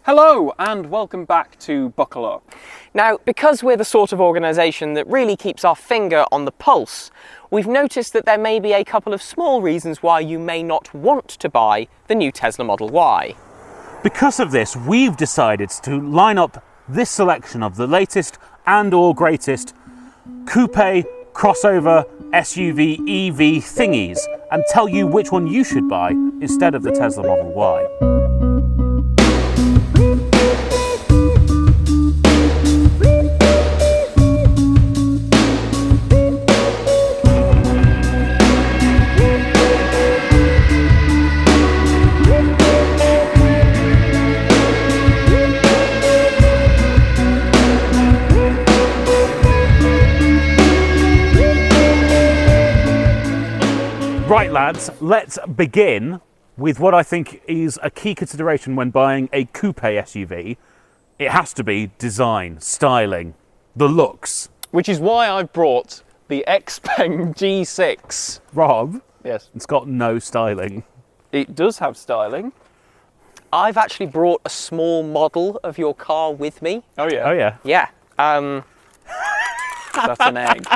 Hello and welcome back to Buckle Up. Now, because we're the sort of organisation that really keeps our finger on the pulse, we've noticed that there may be a couple of small reasons why you may not want to buy the new Tesla Model Y. Because of this, we've decided to line up this selection of the latest and or greatest coupe, crossover, SUV, EV thingies and tell you which one you should buy instead of the Tesla Model Y. Right lads, let's begin with what I think is a key consideration when buying a coupe SUV. It has to be design, styling, the looks. Which is why I've brought the XPeng G6. Rob, Yes. it's got no styling. It does have styling. I've actually brought a small model of your car with me. Oh yeah. Oh yeah. Yeah. That's an egg.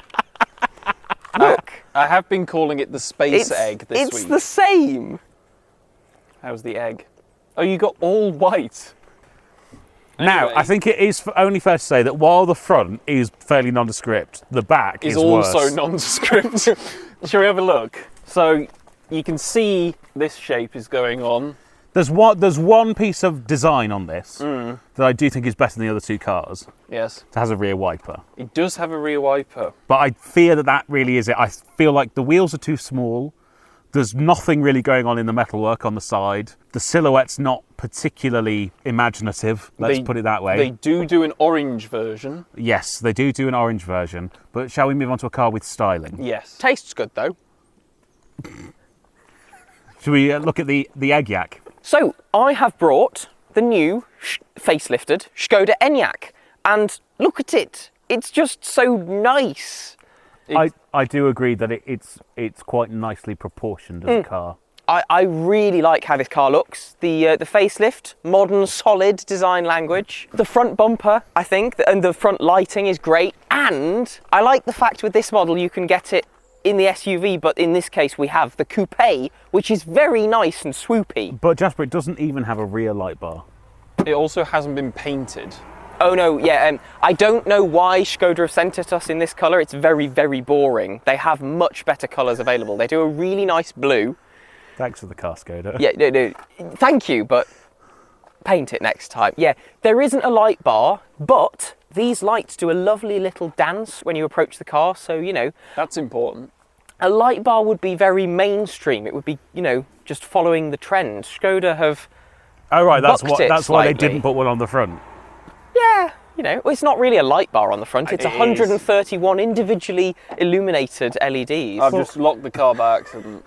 Look, I have been calling it the space egg this week. It's the same. How's the egg? Oh, you got all white. Now, Anyway, I think it is only fair to say that while the front is fairly nondescript, the back is is worse. also nondescript. Shall we have a look? So you can see this shape is going on. There's one piece of design on this that I do think is better than the other two cars. Yes. It has a rear wiper. It does have a rear wiper. But I fear that really is it. I feel like the wheels are too small. There's nothing really going on in the metalwork on the side. The silhouette's not particularly imaginative, let's put it that way. They do an orange version. Yes, they do an orange version. But shall we move on to a car with styling? Yes. Tastes good though. Should we look at the Enyaq? So, I have brought the new facelifted Škoda Enyaq, and look at it. It's just so nice. I do agree that it's quite nicely proportioned as a car. I really like how this car looks. The facelift, modern, solid design language. The front bumper, I think, and the front lighting is great. And I like the fact with this model you can get it in the SUV, but in this case we have the coupe, which is very nice and swoopy. But Jasper, it doesn't even have a rear light bar. It also hasn't been painted. Oh no, yeah, I don't know why Škoda have sent it us in this colour. It's very, very boring. They have much better colours available. They do a really nice blue. Thanks for the car, Škoda. Yeah, no, thank you, but paint it next time. Yeah, there isn't a light bar, but these lights do a lovely little dance when you approach the car, so, you know. That's important. A light bar would be very mainstream. It would be, you know, just following the trend. Škoda have... Oh right, that's why they slightly. didn't put one on the front. Yeah, you know, well, it's not really a light bar on the front. It's It 131 individually illuminated LEDs. I've just locked the car by accident.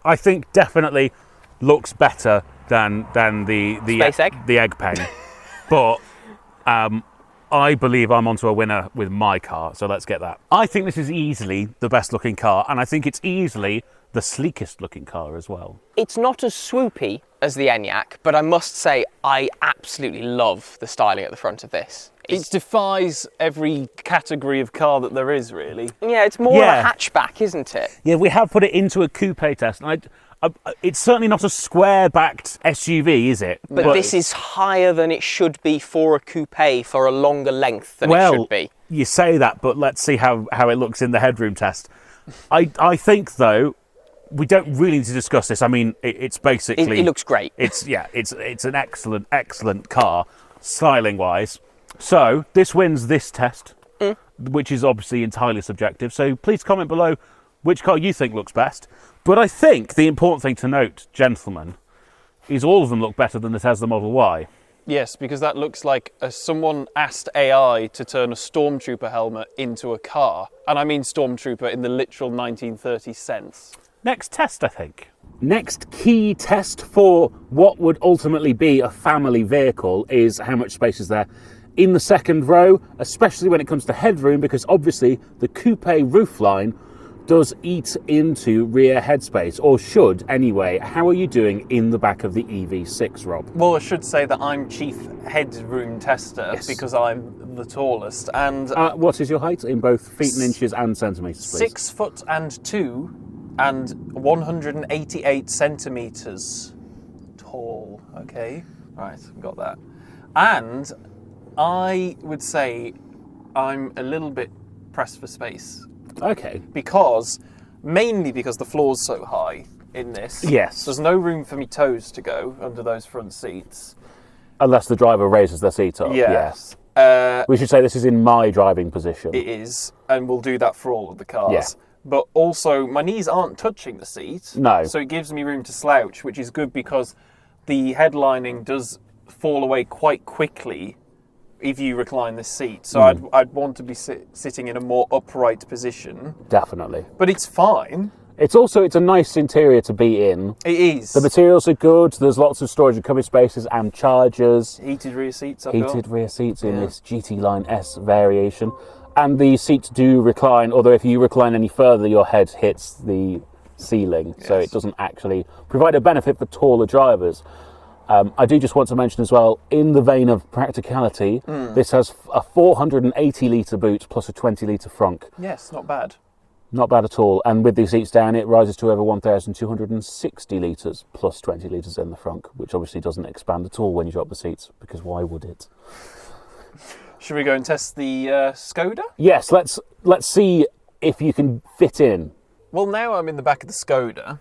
I think definitely looks better than the Space egg? the XPeng. But I believe I'm onto a winner with my car, so let's get that. I think this is easily the best looking car, and I think it's easily the sleekest looking car as well. It's not as swoopy as the Enyaq, but I must say I absolutely love the styling at the front of this. It defies every category of car that there is, really. Yeah, it's more Yeah. of a hatchback, isn't it? Yeah, we have put it into a coupe test, and it's certainly not a square-backed SUV, is it? But this is higher than it should be for a coupe for a longer length than it should be. You say that, but let's see how it looks in the headroom test. I think, though, we don't really need to discuss this. I mean, it's basically... It looks great. It's an excellent car, styling-wise. So, this wins this test, which is obviously entirely subjective. So, please comment below which car you think looks best. But I think the important thing to note, gentlemen, is all of them look better than the Tesla Model Y. Yes, because that looks like someone asked AI to turn a Stormtrooper helmet into a car. And I mean Stormtrooper in the literal 1930s sense. Next test, I think. Next key test for what would ultimately be a family vehicle is how much space is there in the second row, especially when it comes to headroom, because obviously the coupe roofline does eat into rear headspace, or should anyway. How are you doing in the back of the EV6, Rob? Well, I should say that I'm chief headroom tester because I'm the tallest. And what is your height in both feet and inches and centimetres, please? 6'2" and 188 centimetres tall. Okay, right, got that. And I would say I'm a little bit pressed for space. Okay. Mainly because the floor's so high in this. Yes. There's no room for me toes to go under those front seats. Unless the driver raises their seat up. Yes. We should say this is in my driving position. It is, and we'll do that for all of the cars. Yeah. But also, my knees aren't touching the seat. No. So it gives me room to slouch, which is good because the headlining does fall away quite quickly if you recline this seat. So I'd want to be sitting in a more upright position. Definitely. But it's fine. It's a nice interior to be in. It is. The materials are good. There's lots of storage and cubby spaces and chargers. Heated rear seats. Heated rear seats in this GT Line S variation. And the seats do recline, although if you recline any further, your head hits the ceiling. Yes. So it doesn't actually provide a benefit for taller drivers. I do just want to mention as well, in the vein of practicality, this has a 480 litre boot plus a 20 litre frunk. Yes, not bad. Not bad at all. And with these seats down, it rises to over 1,260 litres plus 20 litres in the frunk, which obviously doesn't expand at all when you drop the seats, because why would it? Should we go and test the Škoda? Yes, let's see if you can fit in. Well, now I'm in the back of the Škoda,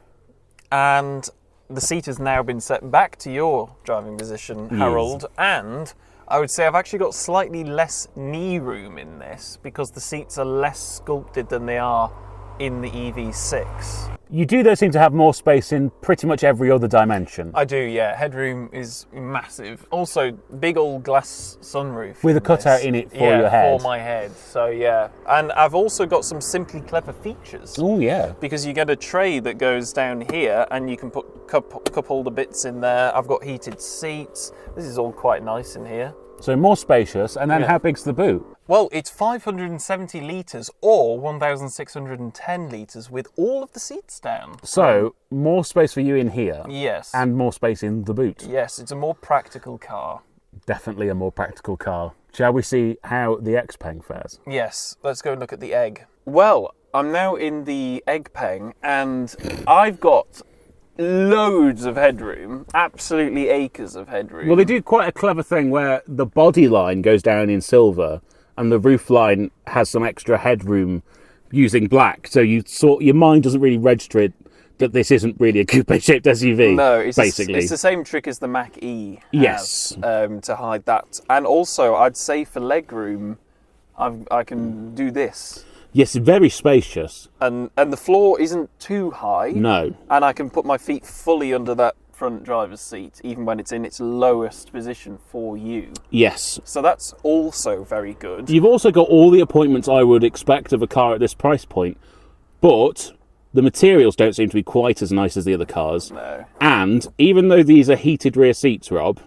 and the seat has now been set back to your driving position, Harold, and I would say I've actually got slightly less knee room in this because the seats are less sculpted than they are in the EV6. You do, though, seem to have more space in pretty much every other dimension. I do, yeah. Headroom is massive. Also, big old glass sunroof. With a cutout in it for your head. For my head. So, yeah. And I've also got some simply clever features. Oh, yeah. Because you get a tray that goes down here and you can put cup holder bits in there. I've got heated seats. This is all quite nice in here. So more spacious. And then how big's the boot? Well, it's 570 litres or 1,610 litres with all of the seats down. So, more space for you in here. Yes. And more space in the boot. Yes, it's a more practical car. Definitely a more practical car. Shall we see how the XPeng fares? Yes, let's go and look at the egg. Well, I'm now in the XPeng and I've got loads of headroom, absolutely acres of headroom. Well, they do quite a clever thing where the body line goes down in silver and the roof line has some extra headroom using black. So your mind doesn't really register it that this isn't really a coupe-shaped SUV. No, it's basically it's the same trick as the Mach-E has, to hide that. And also, I'd say for legroom, I can do this. Yes, very spacious. And the floor isn't too high. No. And I can put my feet fully under that front driver's seat, even when it's in its lowest position for you. Yes. So that's also very good. You've also got all the appointments I would expect of a car at this price point, but the materials don't seem to be quite as nice as the other cars. No. And even though these are heated rear seats, Rob,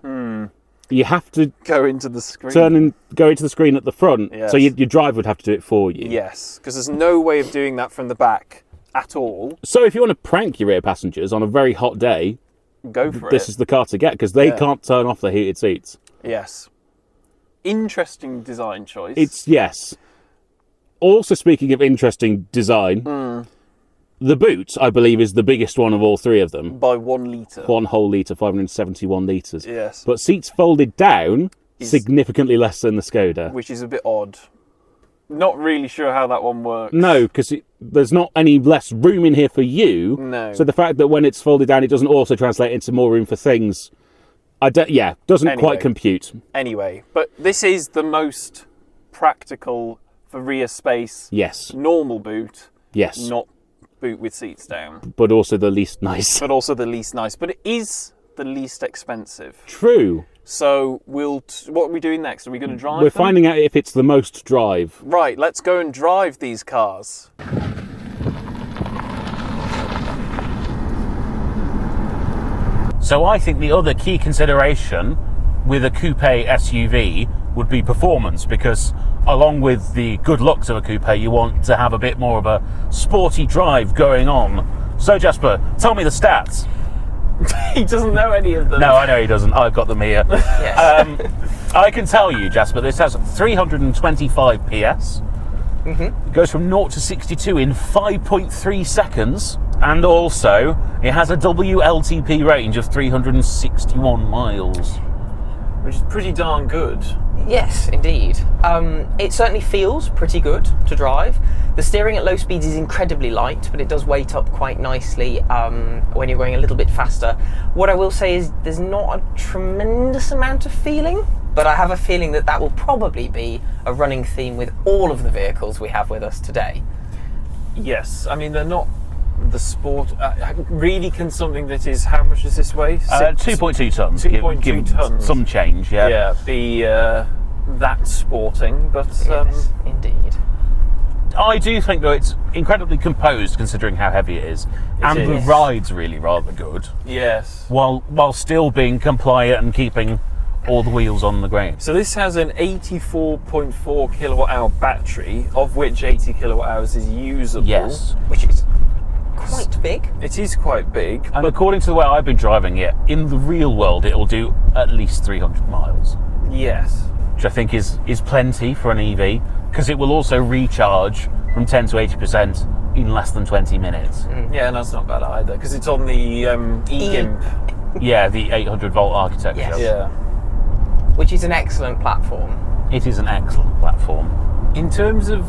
you have to go into the screen. Go into the screen at the front. Yes. So your driver would have to do it for you. Yes, because there's no way of doing that from the back at all. So if you want to prank your rear passengers on a very hot day, go for this is the car to get, because they can't turn off the heated seats. Yes. Interesting design choice. Yes. Also, speaking of interesting design, the boot, I believe, is the biggest one of all three of them. By 1 litre. 1 whole litre, 571 litres. Yes. But seats folded down, significantly less than the Škoda. Which is a bit odd. Not really sure how that one works. No, because there's not any less room in here for you. No. So the fact that when it's folded down, it doesn't also translate into more room for things, doesn't quite compute. Anyway, but this is the most practical for rear space. Yes. Normal boot. Yes. Not boot with seats down. But also the least nice. But it is the least expensive. True. So what are we doing next? Are we going to drive We're them? finding out if it's the most drive. Right, let's go and drive these cars. So I think the other key consideration with a coupe SUV would be performance, because along with the good looks of a coupe, you want to have a bit more of a sporty drive going on. So Jasper, tell me the stats. He doesn't know any of them. No, I know he doesn't. I've got them here. Yes. I can tell you, Jasper, this has 325 PS. It goes from 0 to 62 in 5.3 seconds. And also, it has a WLTP range of 361 miles. Which is pretty darn good. Yes, indeed. It certainly feels pretty good to drive. The steering at low speeds is incredibly light, but it does weight up quite nicely when you're going a little bit faster. What I will say is there's not a tremendous amount of feeling, but I have a feeling that that will probably be a running theme with all of the vehicles we have with us today. Yes, I mean, they're not the sport. Really, can something that is, how much does this weigh? 2.2 tons. 2.2 tons. Some change, yeah. Yeah, be that sporting, but Yes, indeed. I do think, though, it's incredibly composed considering how heavy it is. And the is. ride's really rather good, yes. while still being compliant and keeping all the wheels on the ground. So this has an 84.4 kilowatt hour battery, of which 80 kilowatt hours is usable. Yes. Which is quite big. It is quite big. And according to the way I've been driving it, in the real world, it'll do at least 300 miles. Yes. Which I think is plenty for an EV, because it will also recharge from 10 to 80% in less than 20 minutes. Yeah, and that's not bad either, because it's on the e-GIMP. Yeah, the 800 volt architecture. Yes. Yeah. Which is an excellent platform. It is an excellent platform. In terms of,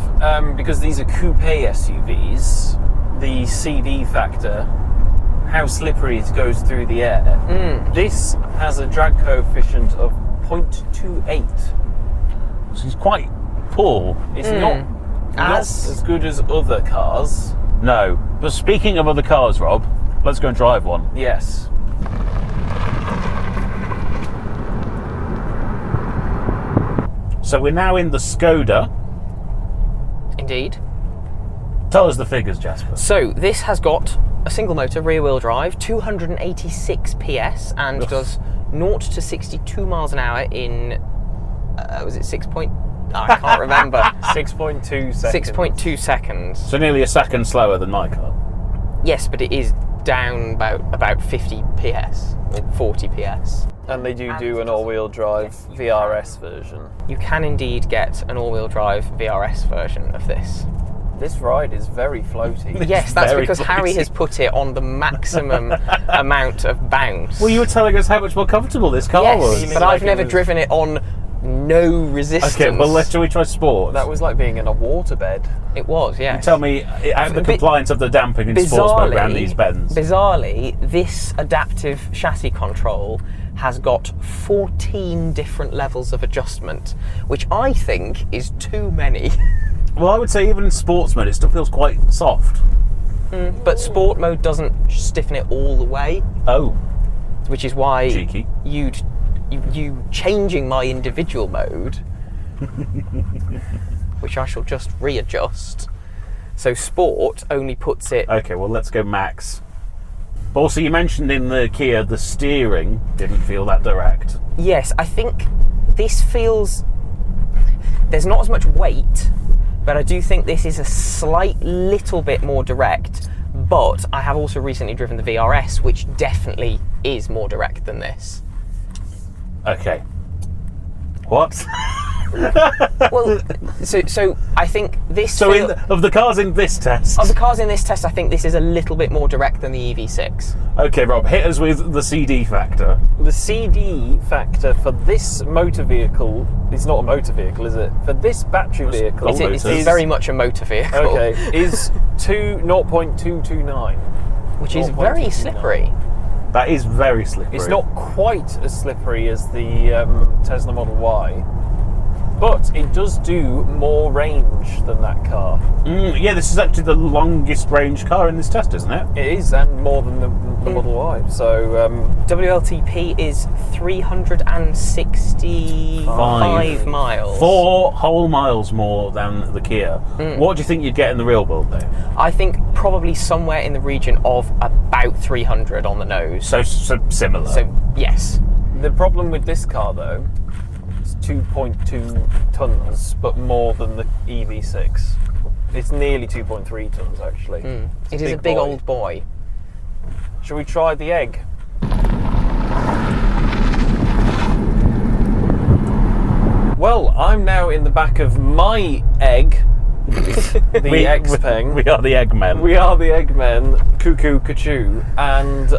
because these are coupe SUVs, the CD factor, how slippery it goes through the air, this has a drag coefficient of 0.28. So it's quite poor. It's not as good as other cars. No. But speaking of other cars, Rob, let's go and drive one. Yes. So we're now in the Škoda. Indeed. Tell us the figures, Jasper. So this has got a single motor, rear wheel drive, 286 PS, and does 0 to 62 miles an hour in, was it 6 point? Oh, I can't remember. 6.2 seconds. 6.2 seconds. So nearly a second slower than my car. Yes, but it is down about 50 PS, or 40 PS. And they do an all-wheel drive VRS version. You can indeed get an all-wheel drive VRS version of this. This ride is very floaty. Yes, that's very because Harry floaty. has put it on the maximum amount of bounce. Well, you were telling us how much more comfortable this car was. Yes, but like I've never it was- driven it on no resistance. Okay, well, shall we try sport? That was like being in a waterbed. It was, yes. Tell me how the Bi- compliance of the damping in sports mode around these bends. Bizarrely, this adaptive chassis control has got 14 different levels of adjustment, which I think is too many. Well, I would say even in sports mode, it still feels quite soft. But sport mode doesn't stiffen it all the way, Oh, which is why cheeky. you changing my individual mode, which I shall just readjust. So sport only puts it. Okay, well, let's go max. But also, you mentioned in the Kia the steering didn't feel that direct. Yes, I think this feels. There's not as much weight, but I do think this is a slight little bit more direct. But I have also recently driven the VRS, which definitely is more direct than this. Okay. What? Well, so I think this. So, of the cars in this test. Of the cars in this test, I think this is a little bit more direct than the EV6. Okay, Rob, hit us with the CD factor. The CD factor for this motor vehicle is not a motor vehicle, is it? For this battery vehicle, It's very much a motor vehicle. okay, is 0.229, Which is 0.229. very slippery. That is very slippery. It's not quite as slippery as the Tesla Model Y, but it does do more range than that car. Yeah, this is actually the longest range car in this test, isn't it? It is, and more than the Model Y. So WLTP is 365 miles. 4 whole miles more than the Kia. What do you think you'd get in the real world, though? I think probably somewhere in the region of about 300 on the nose. So similar. So yes. the problem with this car, though, it's 2.2 tons, but more than the EV6. It's nearly 2.3 tons, actually. It is a big boy. old boy. Shall we try the egg? Well, I'm now in the back of my egg, the XPeng. We are the Eggmen. We are the Eggmen, cuckoo, cachoo. And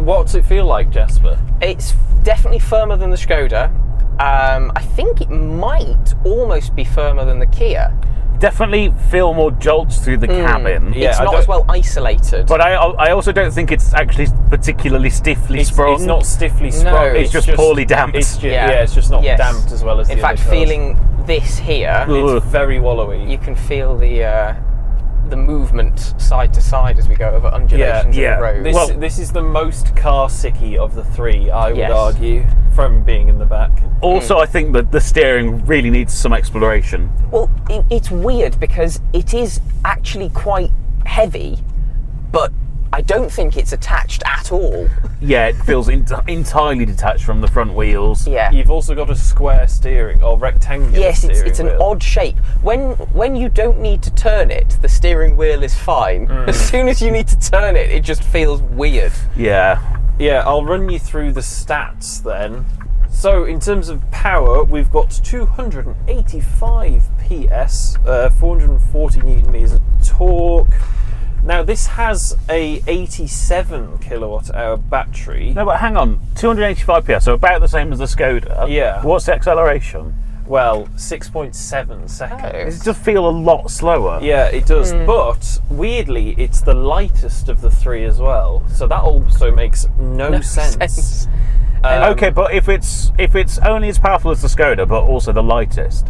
what's it feel like, Jasper? It's definitely firmer than the Škoda. I think it might almost be firmer than the Kia. Definitely feel more jolts through the cabin. Yeah, It's I not don't- as well isolated. But I also don't think it's actually particularly stiffly sprung. It's not stiffly sprung. No, It's just poorly damped. It's just not Yes. damped as well as In the fact, other cars. feeling this here, Ugh. It's very wallowy. you can feel the movement side to side as we go over undulations Yeah, in the road. This is the most car sicky of the three, I would Yes. argue, from being in the back. Also, I think that the steering really needs some exploration. Well, it's weird because it is actually quite heavy, but I don't think it's attached at all. Yeah, it feels entirely detached from the front wheels. Yeah. You've also got a square steering or rectangular Yes, steering it's an wheel. odd shape. When you don't need to turn it, the steering wheel is fine. As soon as you need to turn it, it just feels weird. Yeah. Yeah, I'll run you through the stats then. So in terms of power, we've got 285 PS, 440 newton meters of torque. Now this has a 87 kilowatt hour battery. No, but hang on. 285 PS, so about the same as the Škoda. Yeah. What's the acceleration? Well, 6.7 seconds. It does feel a lot slower. Yeah, it does. But weirdly, it's the lightest of the three as well. So that also makes no sense. Okay, but if it's only as powerful as the Škoda, but also the lightest,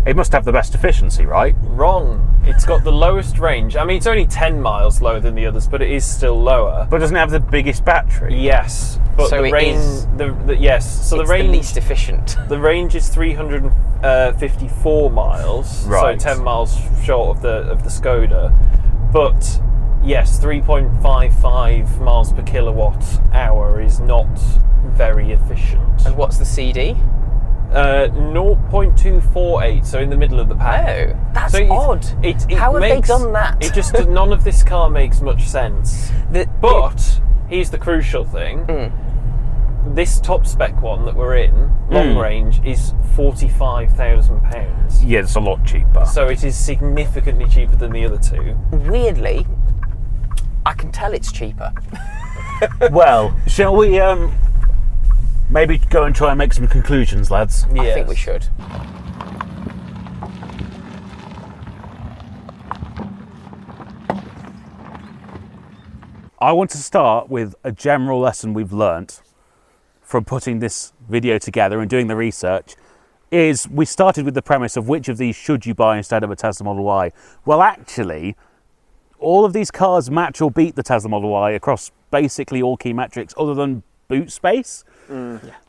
it must have the best efficiency, right? Wrong. It's got the lowest range. I mean, it's only 10 miles lower than the others, but it is still lower. But doesn't it have the biggest battery? Yes, but So the it range. is- Yes, so the It's range. the least efficient. The range is 354 miles, Right. so 10 miles short of the Škoda. But yes, 3.55 miles per kilowatt hour is not very efficient. And what's the CD? 0.248, so in the middle of the pack. Oh, that's So odd. How have they done that? It just none of this car makes much sense. But here's the crucial thing. This top spec one that we're in, long range, is £45,000. Yeah, it's a lot cheaper. So it is significantly cheaper than the other two. Weirdly, I can tell it's cheaper. Well, shall we maybe go and try and make some conclusions, lads? I think we should. I want to start with a general lesson we've learnt from putting this video together and doing the research. Is we started with the premise of which of these should you buy instead of a Tesla Model Y. Well, actually, all of these cars match or beat the Tesla Model Y across basically all key metrics other than boot space,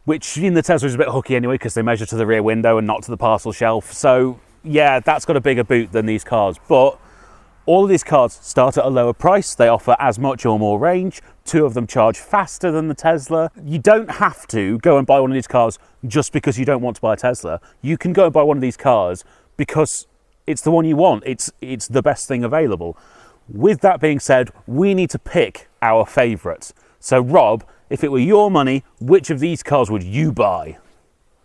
which in the Tesla is a bit hooky anyway because they measure to the rear window and not to the parcel shelf. So yeah, that's got a bigger boot than these cars. But all of these cars start at a lower price. They offer as much or more range. Two of them charge faster than the Tesla. You don't have to go and buy one of these cars just because you don't want to buy a Tesla. You can go and buy one of these cars because it's the one you want. It's the best thing available. With that being said, we need to pick our favourite. So Rob, if it were your money, which of these cars would you buy?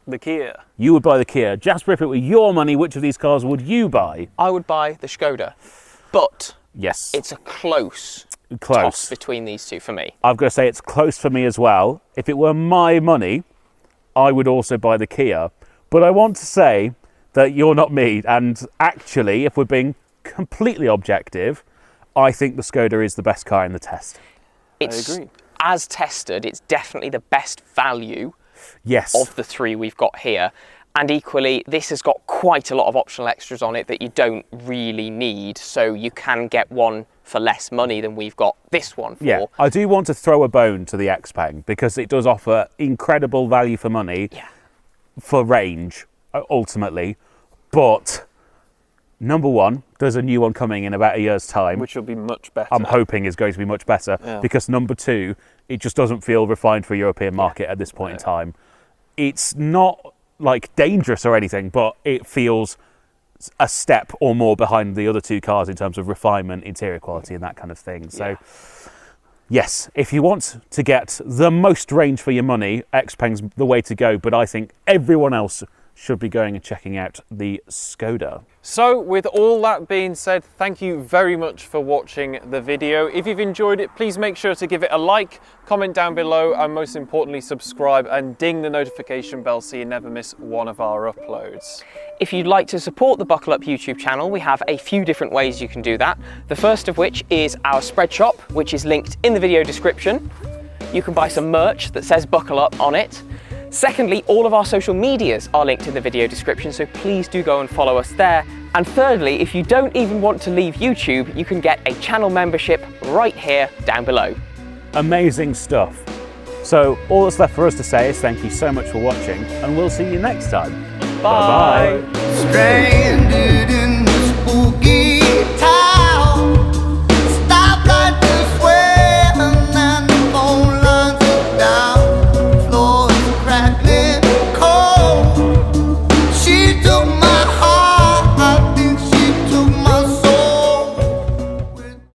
The Kia. You would buy the Kia. Jasper, if it were your money, which of these cars would you buy? I would buy the Škoda, but Yes. it's a close close. toss between these two for me. I've got to say it's close for me as well. If it were my money, I would also buy the Kia. But I want to say that you're not me. And actually, if we're being completely objective, I think the Škoda is the best car in the test. It's, agree. As tested, it's definitely the best value Yes. of the three we've got here. And equally, this has got quite a lot of optional extras on it that you don't really need. So you can get one for less money than we've got this one for. Yeah, I do want to throw a bone to the XPeng because it does offer incredible value for money for range, ultimately. But number one, there's a new one coming in about a year's time. Which will be much better. I'm hoping is going to be much better because number two, it just doesn't feel refined for a European market at this point in time. It's not like dangerous or anything, but it feels a step or more behind the other two cars in terms of refinement, interior quality, and that kind of thing. So yes, if you want to get the most range for your money, XPeng's the way to go, but I think everyone else should be going and checking out the Škoda. So with all that being said, thank you very much for watching the video. If you've enjoyed it, please make sure to give it a like, comment down below, and most importantly, subscribe and ding the notification bell so you never miss one of our uploads. If you'd like to support the Buckle Up YouTube channel, we have a few different ways you can do that. The first of which is our spread shop, which is linked in the video description. You can buy some merch that says Buckle Up on it. Secondly, all of our social medias are linked in the video description, so please do go and follow us there. And thirdly, if you don't even want to leave YouTube, you can get a channel membership right here down below. Amazing stuff. So all that's left for us to say is thank you so much for watching, and we'll see you next time. Bye. Bye-bye. Stranded in